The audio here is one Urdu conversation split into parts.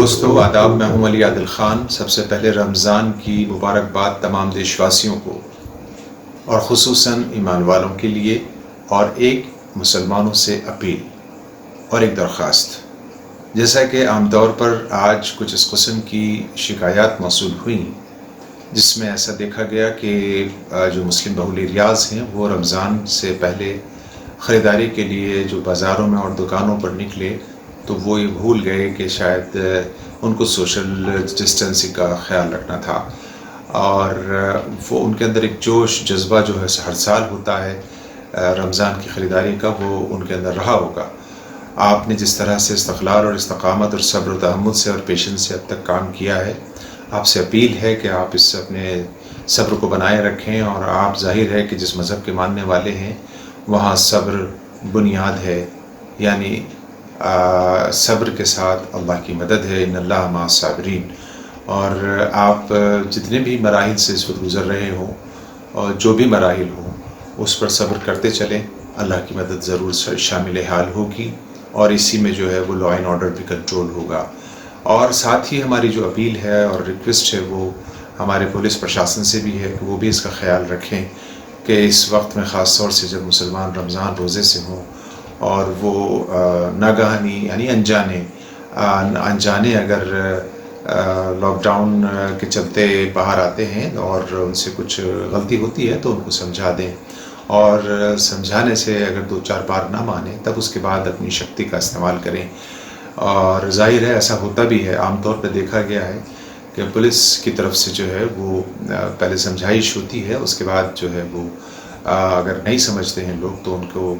دوستو آداب، میں ہوں علی عادل خان۔ سب سے پہلے رمضان کی مبارکباد تمام دیش واسیوں کو، اور خصوصاً ایمان والوں کے لیے، اور ایک مسلمانوں سے اپیل اور ایک درخواست۔ جیسا کہ عام طور پر آج کچھ اس قسم کی شکایات موصول ہوئیں، جس میں ایسا دیکھا گیا کہ جو مسلم بہول ایریاز ہیں وہ رمضان سے پہلے خریداری کے لیے جو بازاروں میں اور دکانوں پر نکلے تو وہ یہ بھول گئے کہ شاید ان کو سوشل ڈسٹینسنگ کا خیال رکھنا تھا، اور وہ ان کے اندر ایک جوش جذبہ جو ہے ہر سال ہوتا ہے رمضان کی خریداری کا، وہ ان کے اندر رہا ہوگا۔ آپ نے جس طرح سے استقلال اور استقامت اور صبر و تحمل سے اور پیشنس سے اب تک کام کیا ہے، آپ سے اپیل ہے کہ آپ اس اپنے صبر کو بنائے رکھیں، اور آپ ظاہر ہے کہ جس مذہب کے ماننے والے ہیں وہاں صبر بنیاد ہے، یعنی صبر کے ساتھ اللہ کی مدد ہے، ان اللہ مع الصابرین۔ اور آپ جتنے بھی مراحل سے اس وقت گزر رہے ہوں اور جو بھی مراحل ہوں اس پر صبر کرتے چلیں، اللہ کی مدد ضرور شامل حال ہوگی، اور اسی میں جو ہے وہ لا اینڈ آرڈر بھی کنٹرول ہوگا۔ اور ساتھ ہی ہماری جو اپیل ہے اور ریکویسٹ ہے وہ ہمارے پولیس پرشاسن سے بھی ہے کہ وہ بھی اس کا خیال رکھیں کہ اس وقت میں خاص طور سے جب مسلمان رمضان روزے سے ہوں اور وہ ناگہانی یعنی انجانے اگر لاک ڈاؤن کے چلتے باہر آتے ہیں اور ان سے کچھ غلطی ہوتی ہے تو ان کو سمجھا دیں، اور سمجھانے سے اگر 2-4 بار نہ مانیں تب اس کے بعد اپنی شکتی کا استعمال کریں۔ اور ظاہر ہے ایسا ہوتا بھی ہے، عام طور پہ دیکھا گیا ہے کہ پولیس کی طرف سے جو ہے وہ پہلے سمجھائش ہوتی ہے، اس کے بعد جو ہے وہ اگر نہیں سمجھتے ہیں لوگ تو ان کو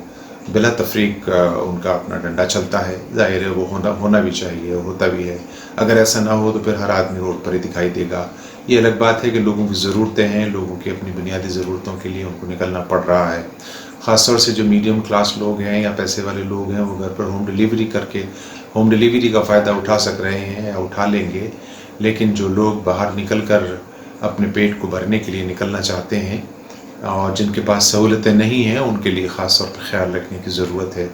بلا تفریق ان کا اپنا ڈنڈا چلتا ہے۔ ظاہر ہے وہ ہونا بھی چاہیے، ہوتا بھی ہے۔ اگر ایسا نہ ہو تو پھر ہر آدمی روڈ پر ہی دکھائی دے گا۔ یہ الگ بات ہے کہ لوگوں کی ضرورتیں ہیں، لوگوں کی اپنی بنیادی ضرورتوں کے لیے ان کو نکلنا پڑ رہا ہے۔ خاص طور سے جو میڈیم کلاس لوگ ہیں یا پیسے والے لوگ ہیں وہ گھر پر ہوم ڈیلیوری کر کے ہوم ڈیلیوری کا فائدہ اٹھا سک رہے ہیں یا اٹھا لیں گے، لیکن جو لوگ باہر نکل کر اپنے پیٹ کو بھرنے کے لیے نکلنا چاہتے ہیں اور جن کے پاس سہولتیں نہیں ہیں ان کے لیے خاص طور پر خیال رکھنے کی ضرورت ہے۔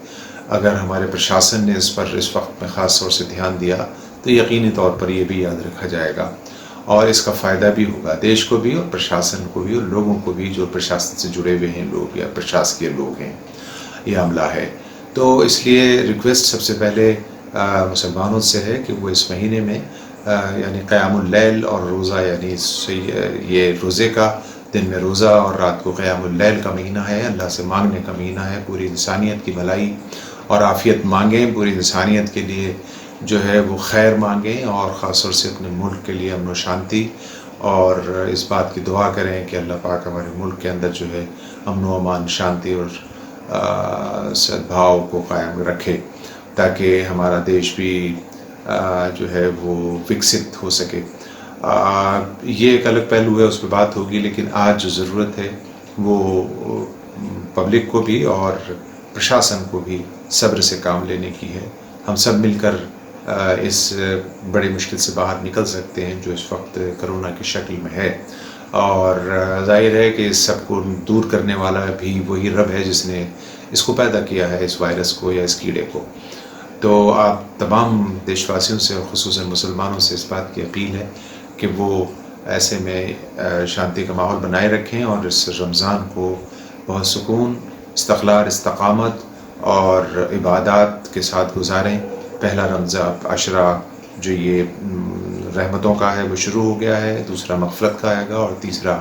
اگر ہمارے پرشاسن نے اس پر اس وقت میں خاص طور سے دھیان دیا تو یقینی طور پر یہ بھی یاد رکھا جائے گا، اور اس کا فائدہ بھی ہوگا دیش کو بھی اور پرشاسن کو بھی اور لوگوں کو بھی جو پرشاسن سے جڑے ہوئے ہیں لوگ یا پرشاسکیہ لوگ ہیں، یہ عملہ ہے۔ تو اس لیے ریکویسٹ سب سے پہلے مسلمانوں سے ہے کہ وہ اس مہینے میں یعنی قیام اللیل اور روزہ، یعنی یہ روزے کا دن میں روزہ اور رات کو قیام اللیل کا مہینہ ہے، اللہ سے مانگنے کا مہینہ ہے، پوری انسانیت کی بھلائی اور عافیت مانگیں، پوری انسانیت کے لیے جو ہے وہ خیر مانگیں، اور خاص طور سے اپنے ملک کے لیے امن و شانتی، اور اس بات کی دعا کریں کہ اللہ پاک ہمارے ملک کے اندر جو ہے امن و امان، شانتی اور سدبھاؤ کو قائم رکھے، تاکہ ہمارا دیش بھی جو ہے وہ وکست ہو سکے۔ یہ ایک الگ پہلو ہے، اس پہ بات ہوگی، لیکن آج جو ضرورت ہے وہ پبلک کو بھی اور پرشاسن کو بھی صبر سے کام لینے کی ہے۔ ہم سب مل کر اس بڑی مشکل سے باہر نکل سکتے ہیں جو اس وقت کرونا کی شکل میں ہے، اور ظاہر ہے کہ اس سب کو دور کرنے والا بھی وہی رب ہے جس نے اس کو پیدا کیا ہے، اس وائرس کو یا اس کیڑے کو۔ تو آپ تمام دیش واسیوں سے اور خصوصاً مسلمانوں سے اس بات کی اپیل ہے کہ وہ ایسے میں شانتی کا ماحول بنائے رکھیں اور اس رمضان کو بہت سکون، استقلال، استقامت اور عبادات کے ساتھ گزاریں۔ پہلا رمضان عشرہ جو یہ رحمتوں کا ہے وہ شروع ہو گیا ہے، دوسرا مغفرت کا آئے گا، اور تیسرا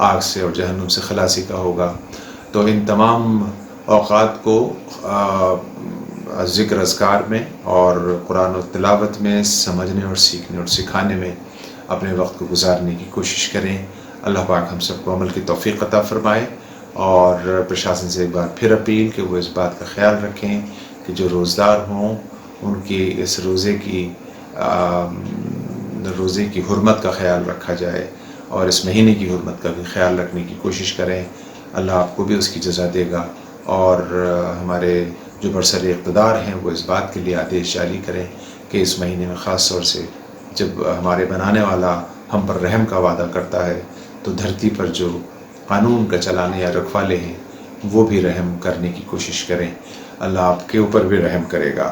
آگ سے اور جہنم سے خلاصی کا ہوگا۔ تو ان تمام اوقات کو ذکر اذکار میں اور قرآن و تلاوت میں سمجھنے اور سیکھنے اور سکھانے میں اپنے وقت کو گزارنے کی کوشش کریں۔ اللہ پاک ہم سب کو عمل کی توفیق عطا فرمائے، اور پرشاسن سے ایک بار پھر اپیل کہ وہ اس بات کا خیال رکھیں کہ جو روزدار ہوں ان کی اس روزے کی حرمت کا خیال رکھا جائے، اور اس مہینے کی حرمت کا بھی خیال رکھنے کی کوشش کریں۔ اللہ آپ کو بھی اس کی جزا دے گا، اور ہمارے جو برسر اقتدار ہیں وہ اس بات کے لیے آدیش جاری کریں کہ اس مہینے میں خاص طور سے جب ہمارے بنانے والا ہم پر رحم کا وعدہ کرتا ہے تو دھرتی پر جو قانون کا چلانے یا رکھوالے ہیں وہ بھی رحم کرنے کی کوشش کریں۔ اللہ آپ کے اوپر بھی رحم کرے گا۔